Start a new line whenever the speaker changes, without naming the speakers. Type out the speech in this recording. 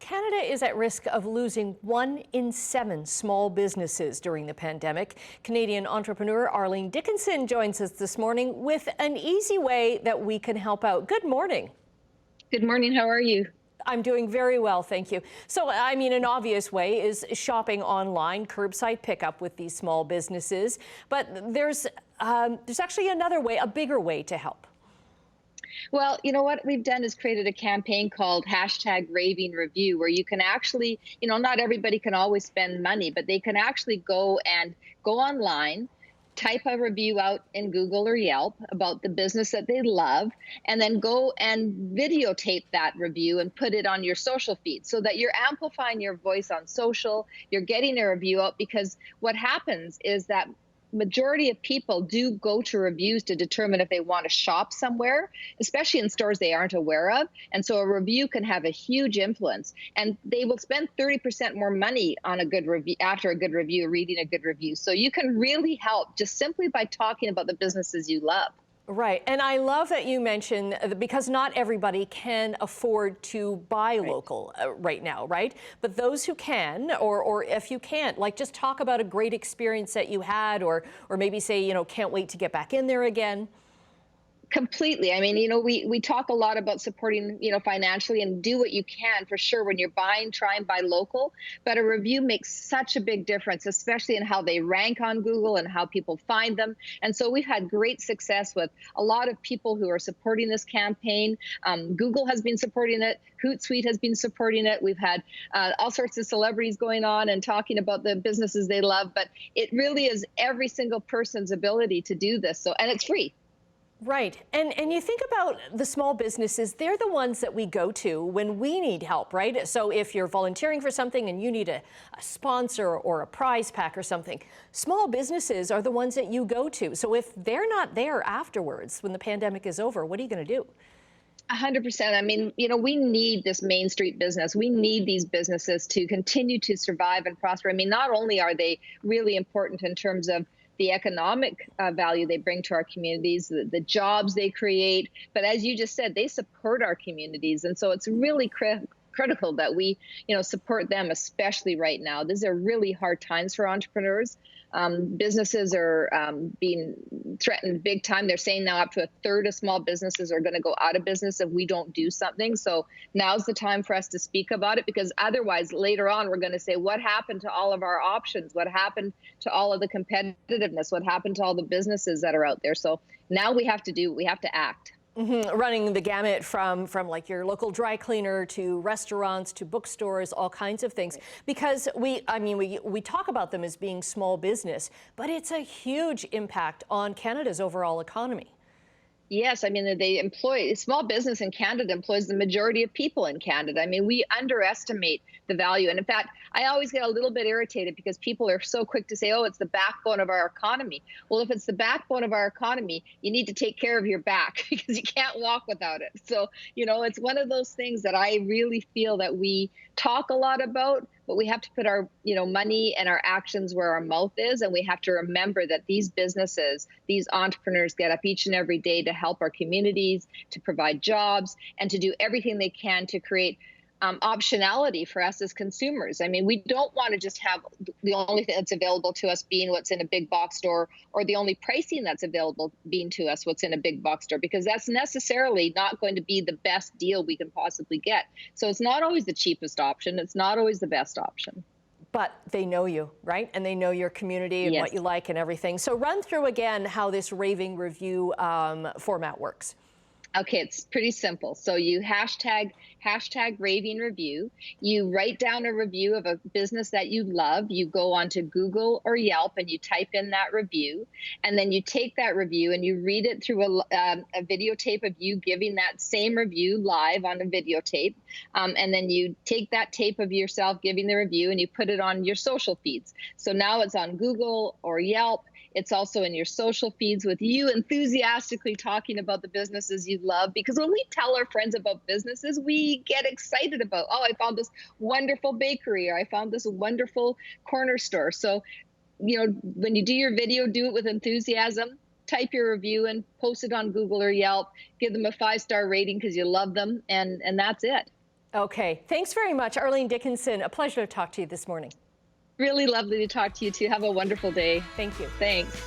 Canada is at risk of losing 1 in 7 small businesses during the pandemic. Canadian entrepreneur Arlene Dickinson joins us this morning with an easy way that we can help out. Good morning.
Good morning. How are you?
I'm doing very well, thank you. So, an obvious way is shopping online, curbside pickup with these small businesses. But there's actually another way, a bigger way to help.
Well, you know what we've done is created a campaign called #Raving Review, where you can actually, not everybody can always spend money, but they can actually go online, type a review out in Google or Yelp about the business that they love, and then go and videotape that review and put it on your social feed so that you're amplifying your voice on social, you're getting a review out, because what happens is that majority of people do go to reviews to determine if they want to shop somewhere, especially in stores they aren't aware of. And so a review can have a huge influence, and they will spend 30% more money on a good review, after a good review, reading a good review. So you can really help just simply by talking about the businesses you love.
Right. And I love that you mentioned, because not everybody can afford to buy local right now, right? But those who can, or if you can't, like, just talk about a great experience that you had, or maybe say, can't wait to get back in there again.
Completely. We talk a lot about supporting, financially, and do what you can for sure when you're buying, try and buy local. But a review makes such a big difference, especially in how they rank on Google and how people find them. And so we've had great success with a lot of people who are supporting this campaign. Google has been supporting it. Hootsuite has been supporting it. We've had all sorts of celebrities going on and talking about the businesses they love. But it really is every single person's ability to do this. So, and it's free.
Right. And you think about the small businesses, they're the ones that we go to when we need help, right? So if you're volunteering for something and you need a sponsor or a prize pack or something, small businesses are the ones that you go to. So if they're not there afterwards, when the pandemic is over, what are you going to do?
100%. We need this Main Street business. We need these businesses to continue to survive and prosper. Not only are they really important in terms of the economic value they bring to our communities, the jobs they create, but as you just said, they support our communities. And so it's really critical that we, support them, especially right now. These are really hard times for entrepreneurs. Businesses are being threatened big time. They're saying now up to a third of small businesses are going to go out of business if we don't do something. So now's the time for us to speak about it, because otherwise later on we're going to say, what happened to all of our options? What happened to all of the competitiveness? What happened to all the businesses that are out there? So now we have to act.
Running the gamut from like your local dry cleaner to restaurants to bookstores, all kinds of things. Because we talk about them as being small business, but it's a huge impact on Canada's overall economy.
Yes, they employ, small business in Canada employs the majority of people in Canada. We underestimate the value. And in fact, I always get a little bit irritated because people are so quick to say, oh, it's the backbone of our economy. Well, if it's the backbone of our economy, you need to take care of your back because you can't walk without it. So, it's one of those things that I really feel that we talk a lot about, but we have to put our, money and our actions where our mouth is. And we have to remember that these businesses, these entrepreneurs get up each and every day to help our communities, to provide jobs, and to do everything they can to create optionality for us as consumers. We don't want to just have the only thing that's available to us being what's in a big box store, or the only pricing that's available being to us what's in a big box store, because that's necessarily not going to be the best deal we can possibly get. So it's not always the cheapest option. It's not always the best option.
But they know you, right? And they know your community and what you like and everything. So run through again how this Raving Review format works.
Okay, it's pretty simple. So you hashtag Raving Review. You write down a review of a business that you love. You go onto Google or Yelp and you type in that review. And then you take that review and you read it through a videotape of you giving that same review live on a videotape. And then you take that tape of yourself giving the review and you put it on your social feeds. So now it's on Google or Yelp. It's also in your social feeds with you enthusiastically talking about the businesses you love. Because when we tell our friends about businesses, we get excited about, oh, I found this wonderful bakery, or I found this wonderful corner store. So, when you do your video, do it with enthusiasm. Type your review and post it on Google or Yelp. Give them a 5-star rating because you love them. And that's it.
Okay, thanks very much, Arlene Dickinson. A pleasure to talk to you this morning.
Really lovely to talk to you too. Have a wonderful day.
Thank you.
Thanks.